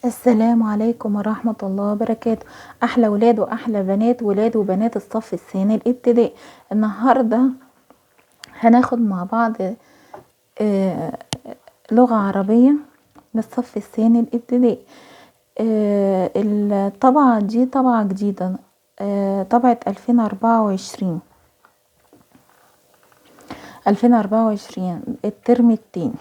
السلام عليكم ورحمة الله وبركاته. أحلى ولاد وأحلى بنات، ولاد وبنات الصف الثاني الابتدائي. النهاردة هناخد مع بعض آه، لغة عربية للصف الثاني الابتدائي. الطبعة دي طبعة جديدة، طبعة 2024 الترم التاني.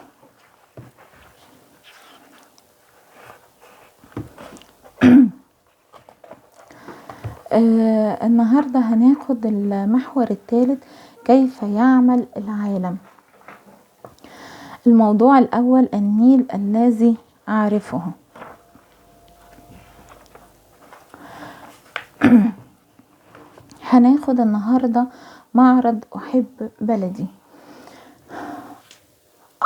النهاردة هناخد المحور الثالث، كيف يعمل العالم. الموضوع الأول، النيل الذي أعرفه. هناخد النهاردة معرض أحب بلدي.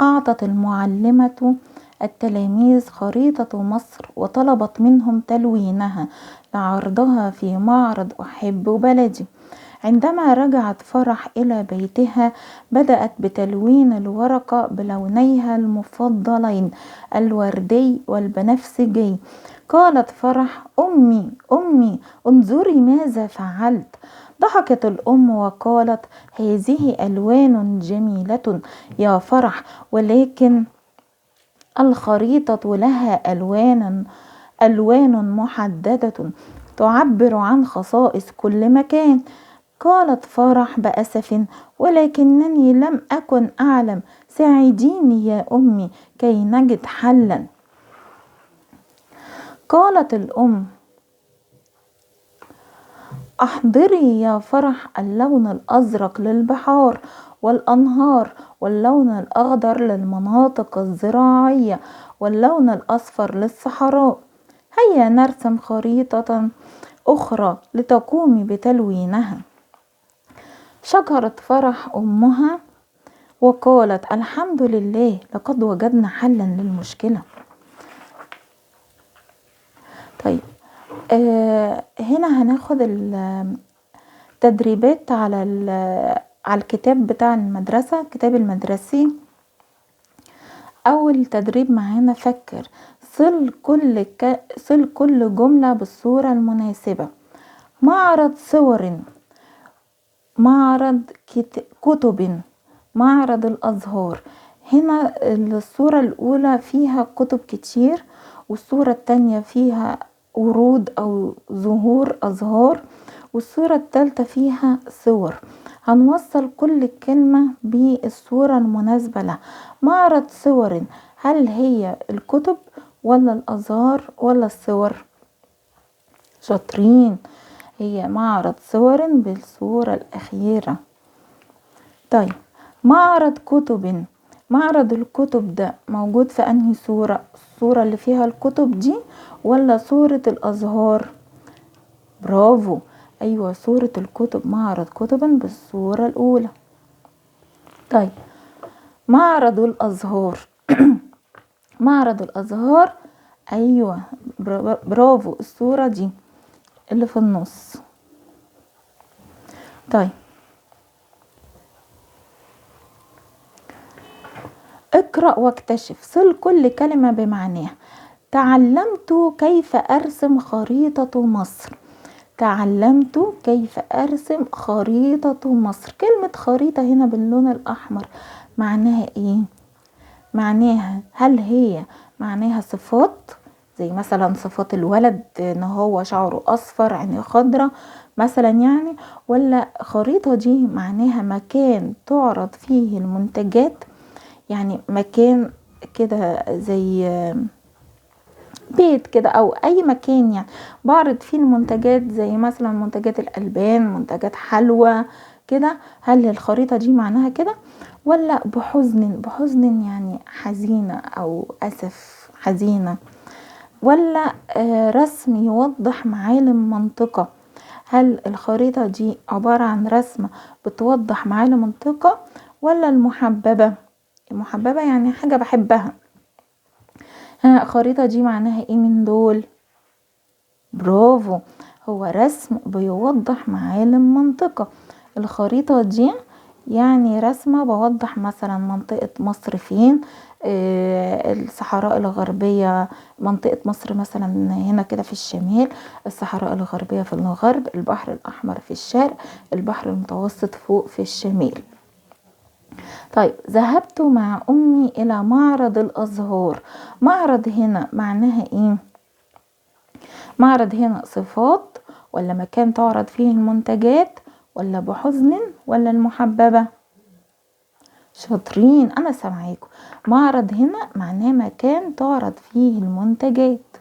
أعطت المعلمة التلاميذ خريطة مصر وطلبت منهم تلوينها لعرضها في معرض أحب بلدي. عندما رجعت فرح إلى بيتها بدأت بتلوين الورقة بلونيها المفضلين، الوردي والبنفسجي. قالت فرح: أمي أمي انظري ماذا فعلت. ضحكت الأم وقالت: هذه ألوان جميلة يا فرح، ولكن الخريطة لها ألوان محددة تعبر عن خصائص كل مكان. قالت فرح بأسف: ولكنني لم أكن أعلم، ساعديني يا أمي كي نجد حلا. قالت الأم: أحضري يا فرح اللون الأزرق للبحار والأنهار، واللون الأخضر للمناطق الزراعية، واللون الأصفر للصحراء. هيا نرسم خريطة أخرى لتقومي بتلوينها. شكرت فرح أمها وقالت: الحمد لله، لقد وجدنا حلا للمشكلة. طيب، هنا هناخد التدريبات على الكتاب بتاع المدرسة، الكتاب المدرسي. أول تدريب معانا: فكر، صل كل جملة بالصورة المناسبة. معرض صور، معرض كتب، معرض الأزهار. هنا الصورة الأولى فيها كتب كتير، والصورة التانية فيها ورود أو زهور أزهار، والصورة التالتة فيها صور. هنوصل كل كلمة بالصورة المناسبة لها. معرض صور، هل هي الكتب ولا الأزهار ولا الصور؟ شاطرين، هي معرض صور بالصورة الأخيرة. طيب، معرض كتب، معرض الكتب ده موجود في أنهي صورة؟ الصورة اللي فيها الكتب دي ولا صورة الأزهار؟ برافو، أيوة صورة الكتب، معرض كتب بالصورة الأولى. طيب، معرض الأزهار معرض الأزهار، أيوة برافو، الصورة دي اللي في النص. طيب، اقرأ واكتشف، صل كل كلمة بمعناها. تعلمت كيف أرسم خريطة مصر. تعلمت كيف أرسم خريطة مصر. كلمة خريطة هنا باللون الأحمر معناها إيه؟ معناها، هل هي معناها صفات زي مثلا صفات الولد ان هو شعره اصفر عينيه خضرة مثلا يعني، ولا خريطة دي معناها مكان تعرض فيه المنتجات، يعني مكان كده زي بيت كده او اي مكان يعني بعرض فيه المنتجات زي مثلا منتجات الالبان، منتجات حلوى كده. هل الخريطة دي معناها كده؟ ولا بحزن يعني حزينة او اسف حزينة، ولا رسم يوضح معالم منطقة؟ هل الخريطة دي عبارة عن رسمة بتوضح معالم منطقة، ولا المحببة يعني حاجة بحبها؟ الخريطة دي معناها ايه من دول؟ برافو، هو رسم بيوضح معالم منطقة. الخريطة دي يعني رسمة بوضح مثلا منطقة مصر فين، الصحراء الغربية، منطقة مصر مثلا هنا كده في الشمال، الصحراء الغربية في الغرب، البحر الأحمر في الشرق، البحر المتوسط فوق في الشمال. طيب، ذهبت مع أمي إلى معرض الأزهار. معرض هنا معناها إيه؟ معرض هنا صفات ولا مكان تعرض فيه المنتجات ولا بحزن ولا المحببة؟ شاطرين، أنا سامعاكم. معرض هنا معناه مكان تعرض فيه المنتجات.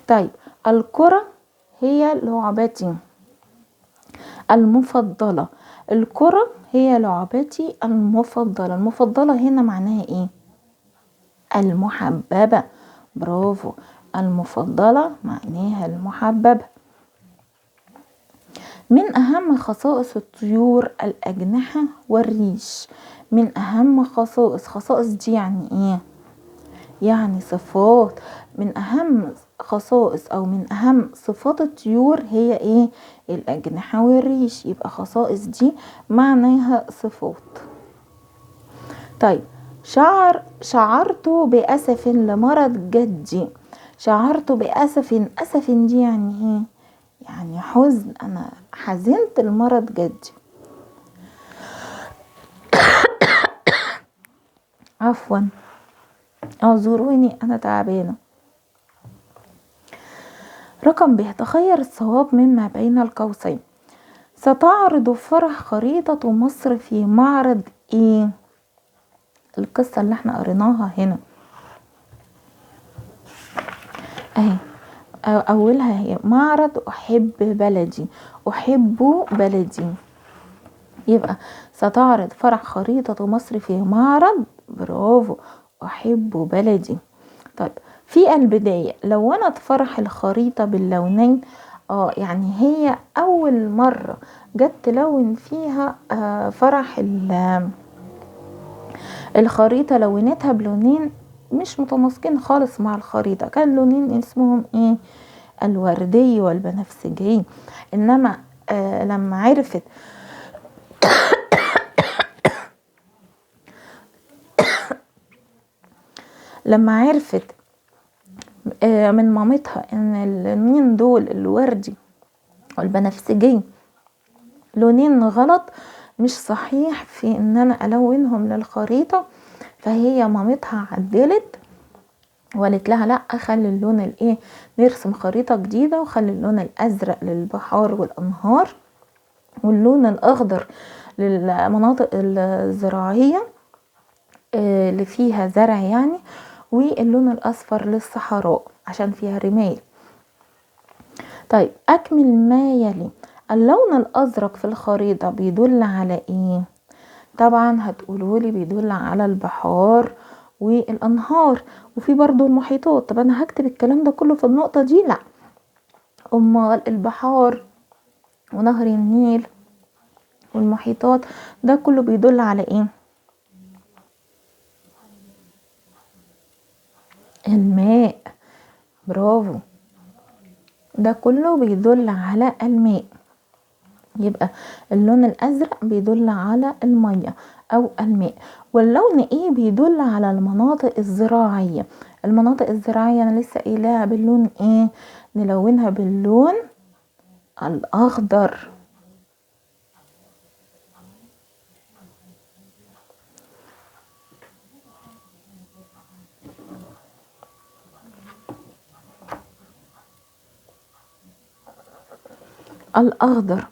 طيب، الكرة هي لعبتي المفضلة. الكرة هي لعبتي المفضلة. المفضلة هنا معناها ايه؟ المحببة. برافو، المفضلة معناها المحببة. من أهم خصائص الطيور الأجنحة والريش. من أهم خصائص دي يعني ايه؟ يعني صفات. من أهم خصائص أو من أهم صفات الطيور هي ايه؟ الأجنحة والريش. يبقى خصائص دي معناها صفات. طيب، شعرت بأسف لمرض جدي. شعرت بأسف. أسف دي يعني ايه؟ يعني حزن، أنا حزنت لمرض جدي. عفوا، اعذروني أنا تعبانة. رقم ب، تخير الصواب مما بين القوسين. ستعرض فرح خريطة مصر في معرض ايه؟ القصة اللي احنا قريناها هنا اهي، اولها هي معرض احب بلدي. احب بلدي. يبقى ستعرض فرح خريطة مصر في معرض، برافو، احب بلدي. طيب، في البداية لونت فرح الخريطة باللونين. يعني هي اول مرة جت تلون فيها فرح الخريطة، لونتها بلونين مش متناسقين خالص مع الخريطة. كان لونين اسمهم ايه؟ الوردي والبنفسجي. انما لما عرفت من مامتها ان اللونين دول الوردي والبنفسجي لونين غلط، مش صحيح في ان انا الونهم للخريطة، فهي مامتها عدلت وقالت لها لا، خلي اللون الايه، نرسم خريطة جديدة وخلي اللون الازرق للبحار والانهار، واللون الاخضر للمناطق الزراعية اللي فيها زرع يعني، واللون الاصفر للصحراء عشان فيها رمال. طيب، اكمل ما يلي. اللون الازرق في الخريطة بيدل على ايه؟ طبعا هتقولولي بيدل على البحار والانهار، وفي برضو المحيطات. طب انا هكتب الكلام ده كله في النقطة دي؟ لا، امال البحار ونهر النيل والمحيطات ده كله بيدل على ايه؟ الماء. برافو، ده كله بيدل على الماء. يبقى اللون الازرق بيدل على المية او الماء. واللون ايه؟ بيدل على المناطق الزراعية. المناطق الزراعية انا لسه قايلاها باللون ايه؟ نلونها باللون الاخضر. الاخضر.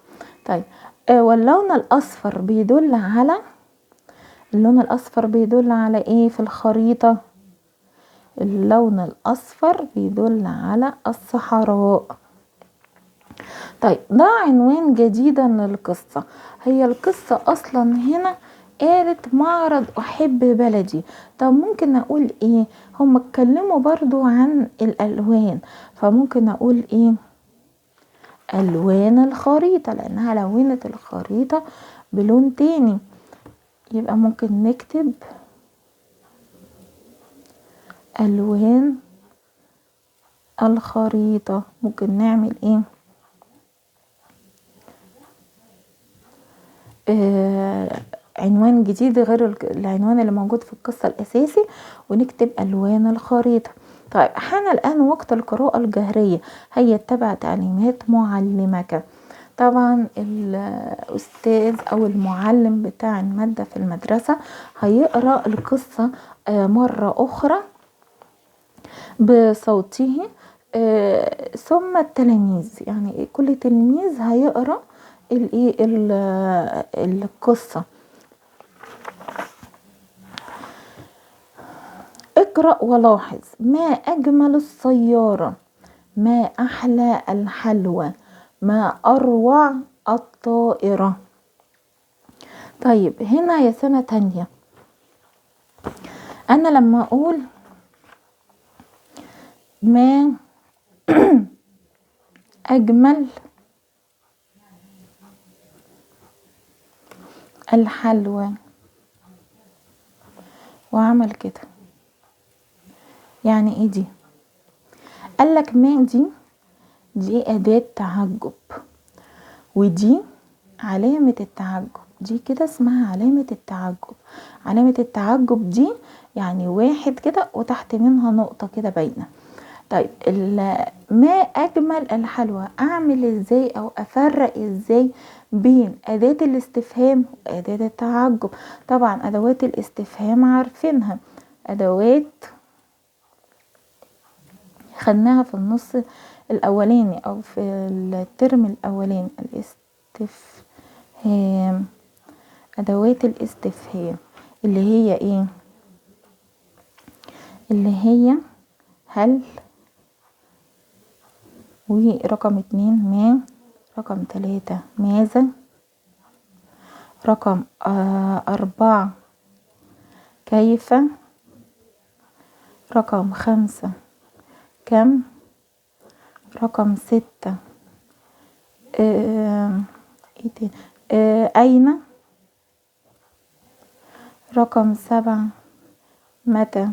طيب، واللون الاصفر بيدل على، اللون الاصفر بيدل على ايه في الخريطة؟ اللون الاصفر بيدل على الصحراء. طيب، ده عنوان جديدا للقصة. هي القصة اصلا هنا قالت معرض احب بلدي. طب ممكن اقول ايه؟ هم اتكلموا برضو عن الالوان، فممكن اقول ايه؟ الوان الخريطة، لانها لونت الخريطة بلون تاني. يبقى ممكن نكتب الوان الخريطة. ممكن نعمل ايه؟ عنوان جديد غير العنوان اللي موجود في القصة الأساسي، ونكتب ألوان الخريطة. طيب حان الآن وقت القراءة الجهرية، هيا اتبع تعليمات معلمك. طبعا الأستاذ أو المعلم بتاع المادة في المدرسة هيقرأ القصة مرة أخرى بصوته، ثم التلاميذ، يعني كل تلميذ هيقرأ القصة. اقرأ ولاحظ: ما أجمل السيارة، ما أحلى الحلوى، ما أروع الطائرة. طيب هنا يا سنة تانية، أنا لما أقول ما أجمل الحلوى وعمل كده، يعني ايه دي؟ قالك ما دي أداة تعجب، ودي علامة التعجب، دي كده اسمها علامة التعجب. علامة التعجب دي يعني واحد كده وتحت منها نقطة كده باينة. طيب ما أجمل الحلوى، أعمل ازاي أو أفرق ازاي بين أداة الاستفهام وأداة التعجب؟ طبعا أدوات الاستفهام عارفينها، أدوات خدناها في النص الأولاني أو في الترم الأولاني. الاستفهام، أدوات الاستفهام اللي هي ايه؟ اللي هي هل، ورقم 2 ما، رقم 3 ماذا، رقم 4 كيف، رقم 5 كم، رقم 6 أين، رقم 7 متى،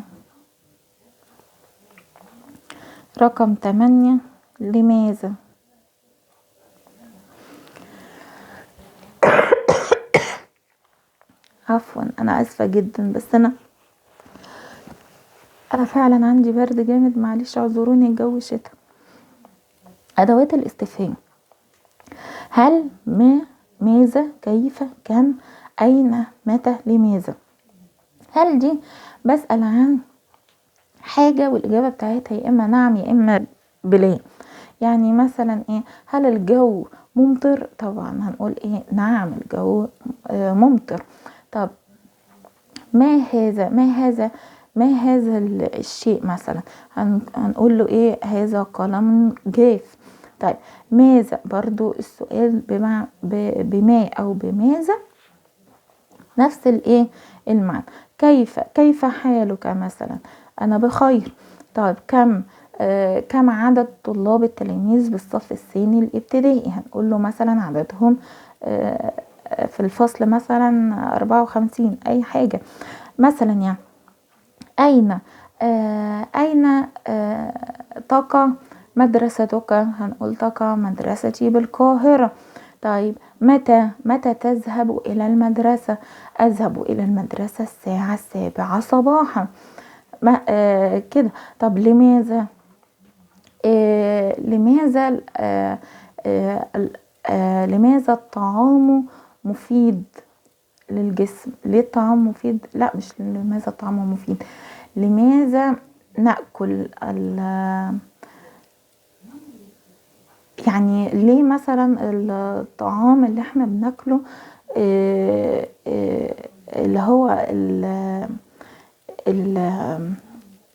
رقم 8 لماذا. عفوا انا اسفة جدا، بس انا فعلا عندي برد جامد، معلش اعذروني، الجو شتا. ادوات الاستفهام: هل، ما، ماذا، كيف، كم، اين، متى، لماذا. هل دي بسأل عن حاجة والاجابة بتاعتها يا اما نعم يا اما بلا. يعني مثلا ايه؟ هل الجو ممطر؟ طبعا هنقول ايه؟ نعم الجو ممطر. طب ما هذا الشيء مثلا، هنقول له ايه؟ هذا قلم جاف. طيب ماذا، برضو السؤال بما او بماذا نفس الايه المعنى. كيف حالك مثلا، انا بخير. طيب كم عدد طلاب التلاميذ بالصف الثاني الابتدائي؟ هنقول له مثلا عددهم في الفصل مثلا 54، اي حاجة مثلا. يعني اين تقع مدرستك؟ هنقول تقع مدرستي بالقاهرة. طيب متى تذهب الى المدرسة؟ اذهب الى المدرسة الساعة 7 صباحا. كده. طب لماذا لماذا الطعام مفيد للجسم؟ ليه الطعام مفيد؟ لا مش لماذا الطعام مفيد، لماذا نأكل يعني ليه مثلا الطعام اللي احنا بناكله اللي هو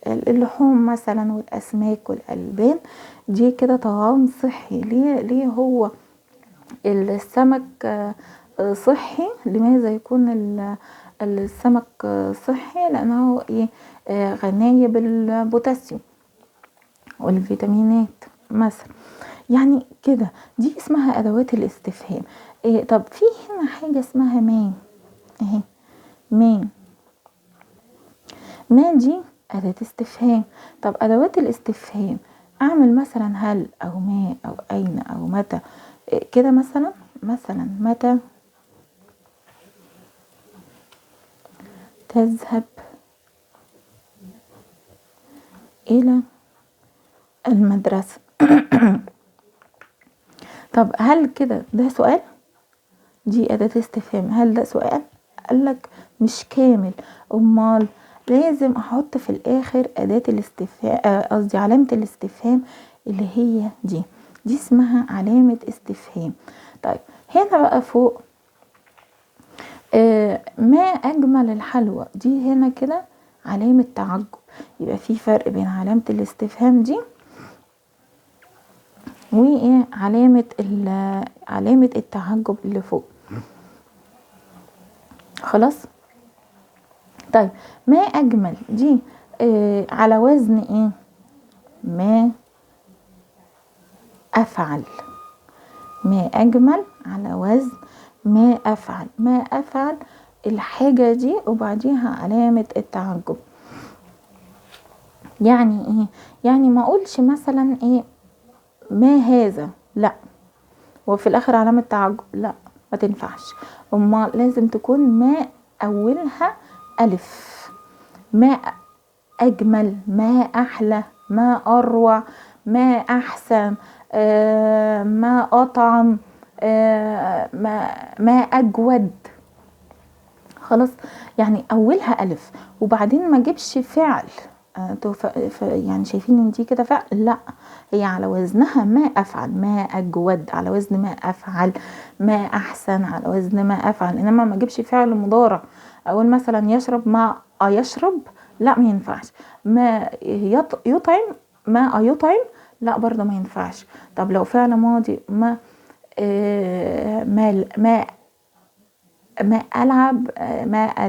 اللحوم مثلا والاسماك والالبان دي كده طعام صحي. ليه هو السمك صحي؟ لماذا يكون السمك صحي؟ لانه ايه؟ غني بالبوتاسيوم والفيتامينات مثلا. يعني كده دي اسمها ادوات الاستفهام. طب في هنا حاجة اسمها ما اهي. ما دي اداة استفهام. طب ادوات الاستفهام اعمل مثلا هل او ما او اين او متى كده. مثلا متى تذهب إلى المدرسة. طب هل كده ده سؤال؟ دي أداة استفهام، هل ده سؤال؟ قالك مش كامل. امال لازم احط في الاخر أداة الاستفهام، قصدي علامة الاستفهام اللي هي دي اسمها علامة استفهام. طيب هنا بقى فوق ما اجمل الحلوى، دي هنا كده علامة تعجب. يبقى في فرق بين علامة الاستفهام دي وايه علامة التعجب اللي فوق. خلاص. طيب ما اجمل دي على وزن ايه؟ ما افعل. ما اجمل على وزن ما افعل. ما افعل الحاجة دي وبعديها علامة التعجب. يعني ايه؟ يعني ما اقولش مثلا ايه ما هذا، لا، وفي الاخر علامة تعجب، لا ما تنفعش. امال لازم تكون ما اولها الف. ما اجمل، ما احلى، ما اروع، ما احسن، ما اطعم، ما اجود. خلاص. يعني اولها الف وبعدين ما جيبش فعل. يعني شايفين ان دي كده فعل؟ لا، هي على وزنها ما افعل. ما اجود على وزن ما افعل، ما احسن على وزن ما افعل. انما ما جيبش فعل مضارع. اقول مثلا يشرب ما يشرب، لا ما ينفعش. ما يطعم، ما يطعم، لا برضه ما ينفعش. طب لو فعل ماضي ما ما ألعب، ما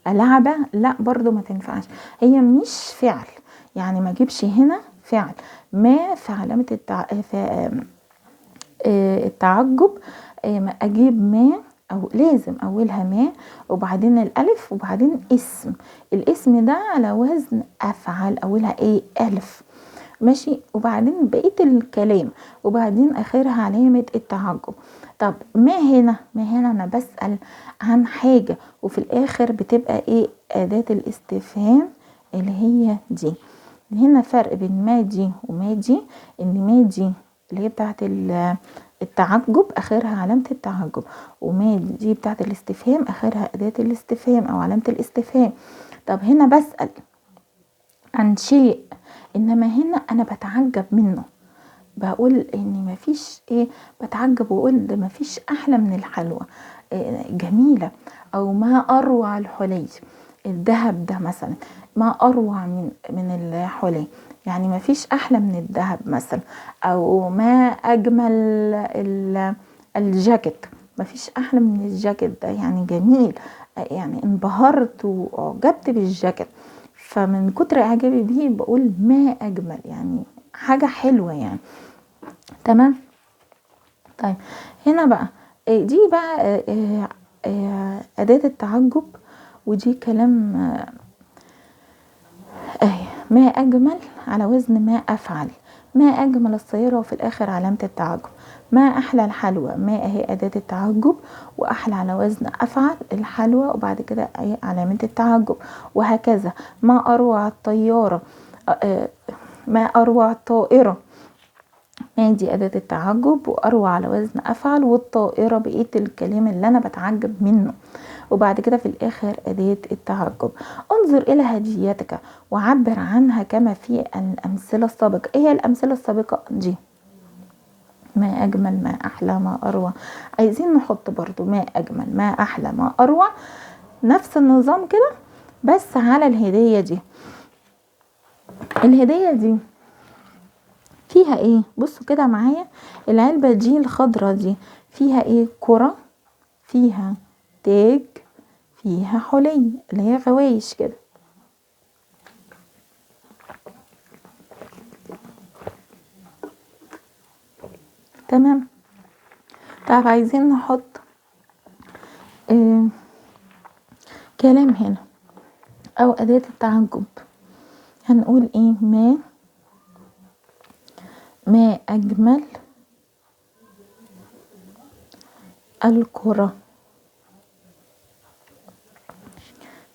ألعب، لا برضو ما تنفعش. هي مش فعل، يعني ما جيبش هنا فعل. ما في علامة التعجب أجيب ما، أو لازم أولها ما وبعدين الألف وبعدين اسم. الاسم ده على وزن أفعل، أولها إيه؟ ألف. ماشي. وبعدين بقية الكلام وبعدين آخرها علامة التعجب. طب ما هنا أنا بسأل عن حاجة وفي الآخر بتبقى إيه؟ أداة الاستفهام اللي هي دي. هنا فرق بين ما دي وما دي، إن ما دي اللي هي بتاعت التعجب آخرها علامة التعجب، وما دي بتاعت الاستفهام آخرها أداة الاستفهام أو علامة الاستفهام. طب هنا بسأل عن شيء، انما هنا انا بتعجب منه. بقول ان مفيش ايه، بتعجب واقول ده مفيش احلى من الحلوى، جميلة. او ما اروع الحلي، الذهب ده مثلا ما اروع من الحلي، يعني مفيش احلى من الذهب مثلا. او ما اجمل الجاكيت، مفيش احلى من الجاكيت ده، يعني جميل، يعني انبهرت واعجبت بالجاكيت. فمن كتر اعجابي بيه بقول ما اجمل، يعني حاجة حلوة يعني. تمام. طيب هنا بقى دي بقى أداة التعجب، ودي كلام ما أجمل على وزن ما أفعل. ما أجمل السيارة وفي الآخر علامة التعجب. ما أحلى الحلوى، ما هي أداة التعجب وأحلى على وزن أفعل الحلوى وبعد كده علامة التعجب، وهكذا. ما أروع الطيارة، ما أروع الطائرة، ما دي أداة التعجب وأروع على وزن أفعل، والطائرة بقية الكلام اللي أنا بتعجب منه، وبعد كده في الآخر أداة التعجب. انظر إلى هديتك وعبر عنها كما في الأمثلة السابقة. إيه هي الأمثلة السابقة دي؟ ما أجمل، ما أحلى، ما أروع. عايزين نحط برضو ما أجمل، ما أحلى، ما أروع، نفس النظام كده بس على الهدية دي. الهدية دي فيها ايه؟ بصوا كده معايا، العلبة دي الخضرة دي فيها ايه؟ كرة، فيها تاج، فيها حلي اللي هي غوايش كده. تمام. طب عايزين نحط كلام هنا او اداة التعجب. هنقول ايه؟ ما اجمل الكرة.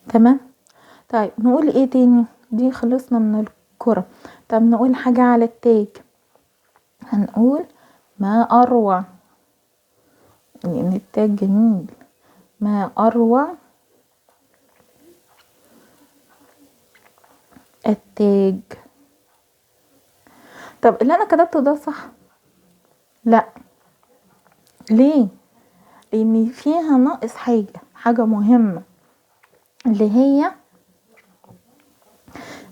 تمام. طيب نقول ايه تاني؟ دي خلصنا من الكرة. طب نقول حاجة على التاج، هنقول ما اروع، لان التاج جميل. ما اروع التاج. طب اللي انا كتبته ده صح؟ لا. ليه؟ لان فيها ناقص حاجة مهمة، اللي هي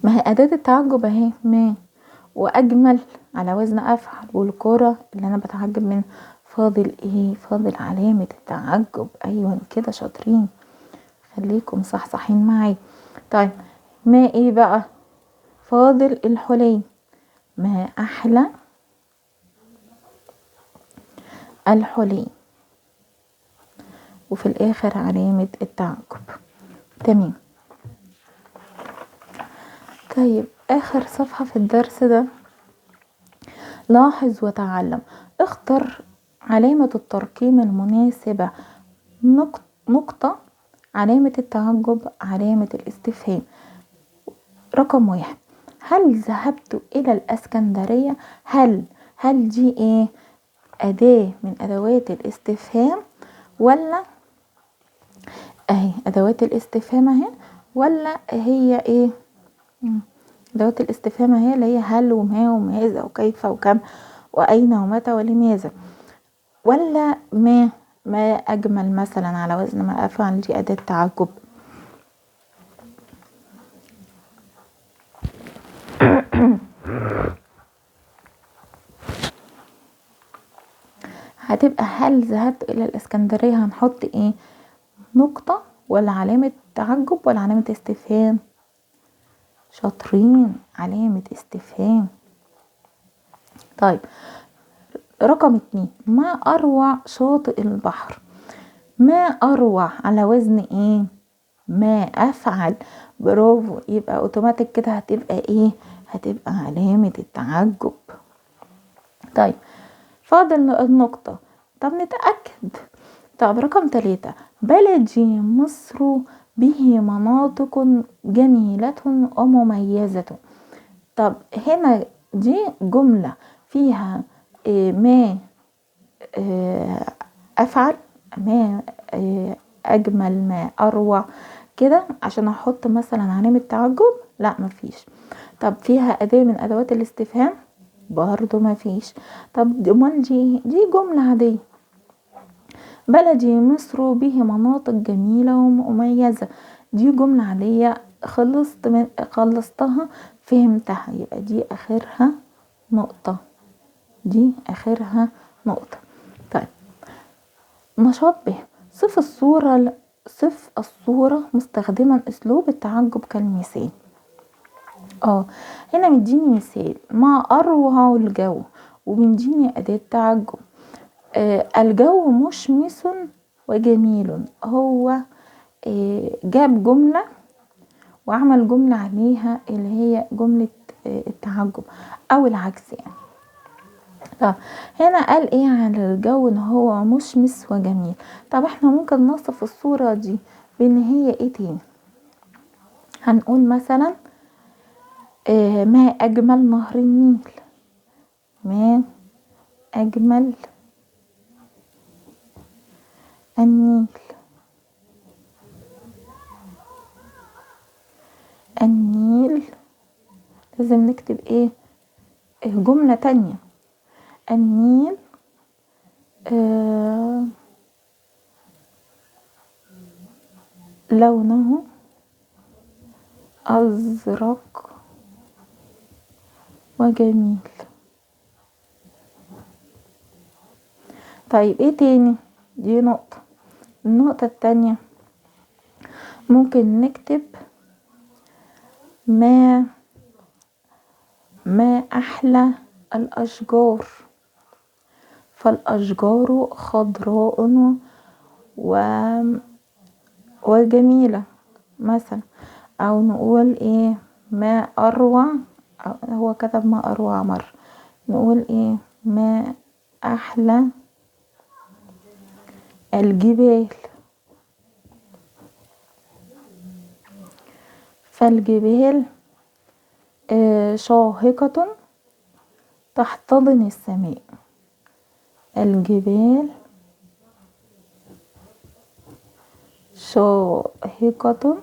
ما هي اداة التعجب اهي، ما واجمل على وزن افعل، والكرة اللي انا بتعجب منها. فاضل ايه؟ فاضل علامة التعجب. ايوه كده، شاطرين، خليكم صحصحين معايا. طيب ما ايه بقى؟ فاضل الحلي. ما احلى الحلي، وفي الاخر علامة التعجب. تمام. طيب اخر صفحة في الدرس ده، لاحظ وتعلم. اختر علامة الترقيم المناسبة. نقطة، علامة التعجب، علامة الاستفهام. رقم 1، هل ذهبت إلى الإسكندرية؟ هل دي ايه؟ أداة من أدوات الاستفهام، ولا اهي أدوات الاستفهام اهي، ولا هي ايه؟ أدوات الاستفهام اهي اللي هي هل وما وماذا وكيف وكم وأين ومتى ولماذا، ولا ما أجمل مثلا على وزن ما أفعل، دي أداة تعجب. هتبقى هل ذهبت إلى الإسكندرية، هنحط ايه؟ نقطة ولا علامة تعجب ولا علامة استفهام؟ شاطرين، علامة استفهام. طيب رقم 2، ما أروع شاطئ البحر. ما أروع على وزن ايه؟ ما أفعل. برافو، يبقى اوتوماتيك كده هتبقى ايه؟ هتبقى علامة التعجب. طيب فاضل النقطة. طب نتأكد. طب رقم 3، بلدي مصر به مناطق جميلة ومميزة. طب هنا دي جملة فيها ما أفعل، ما أجمل، ما أروع كده عشان أحط مثلا علامة تعجب؟ لا مفيش. طب فيها أداة من أدوات الاستفهام؟ برضو مفيش. طب امال دي جملة عادية. بلدي مصر به مناطق جميلة ومميزة، دي جملة عادية، خلصتها فهمتها، يبقى دي اخرها نقطة، دي اخرها نقطة. طيب نشاط به، صف الصورة مستخدما اسلوب التعجب كالمثال. هنا مديني مثال، ما اروع الجو، ومديني اداة تعجب. الجو مشمس وجميل. هو جاب جملة وعمل جملة عليها اللي هي جملة التعجب او العكس يعني. طب هنا قال ايه عن الجو؟ ان هو مشمس وجميل. طب احنا ممكن نصف الصورة دي بان هي ايه تاني؟ هنقول مثلا ما اجمل نهر النيل. ما اجمل النيل. النيل لازم نكتب ايه؟ جملة تانية. النيل لونه أزرق وجميل. طيب ايه تاني؟ دي نقطة. النقطة التانية ممكن نكتب ما أحلى الأشجار، فالأشجار خضراء وجميلة مثلا. أو نقول ايه؟ ما أروع، هو كتب ما أروع مرة، نقول ايه؟ ما أحلى الجبال. فالجبال شاهقة تحتضن السماء. الجبال شاهقة،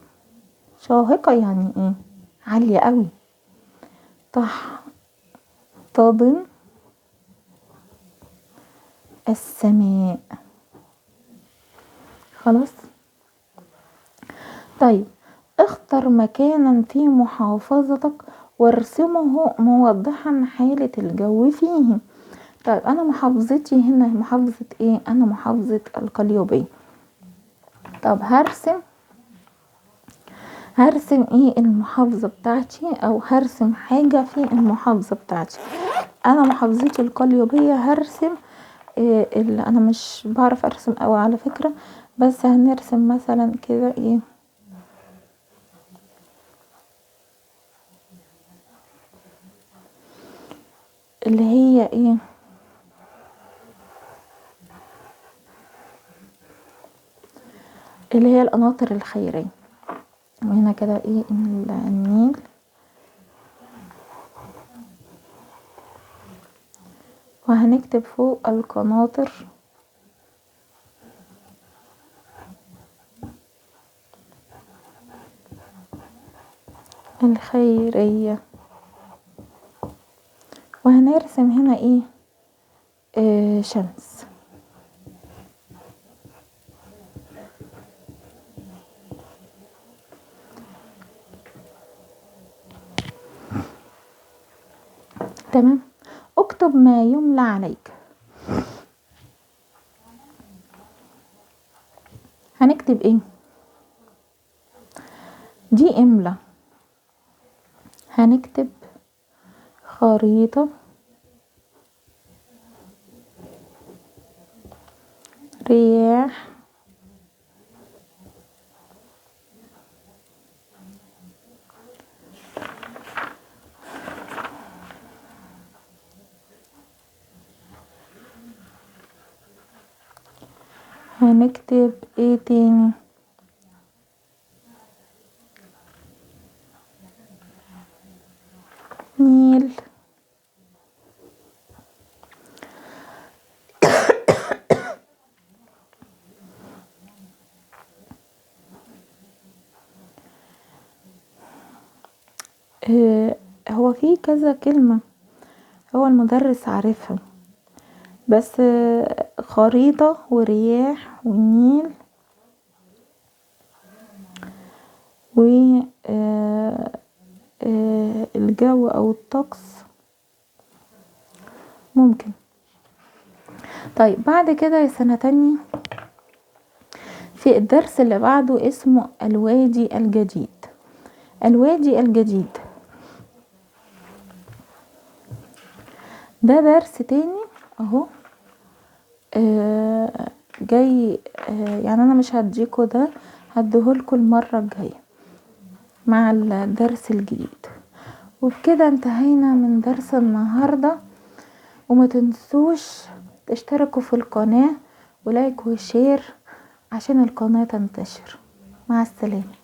شاهقة يعني ايه؟ عالية قوي. تحتضن السماء. خلاص. طيب اختر مكانا في محافظتك وارسمه موضحا حالة الجو فيه. طيب انا محافظتي هنا محافظة ايه؟ انا محافظة القليوبية. طب هرسم ايه المحافظة بتاعتي، او هرسم حاجة في المحافظة بتاعتي. انا محافظتي القليوبية، هرسم اللي انا مش بعرف ارسم اوي على فكرة، بس هنرسم مثلا كده ايه، اللي هي ايه، اللي هي القناطر الخيرية. وهنا كده ايه النيل، وهنكتب فوق القناطر الخيرية. وهنرسم هنا ايه شمس. تمام. اكتب ما يملى عليك. هنكتب ايه؟ دي املى. هنكتب خريطة رياح هنكتب ايه تاني؟ نيل. هو في كذا كلمة هو المدرس عارفها، بس خريطة ورياح والنيل و الجو او الطقس ممكن. طيب بعد كده يا سنة تانية في الدرس اللي بعده اسمه الوادي الجديد. الوادي الجديد ده درس تاني اهو. جاي يعني انا مش هديكوا ده، هديهولكوا المرة الجاية مع الدرس الجديد. وبكده انتهينا من درس النهاردة. وما تنسوش تشتركوا في القناة ولايك وشير عشان القناة تنتشر. مع السلامة.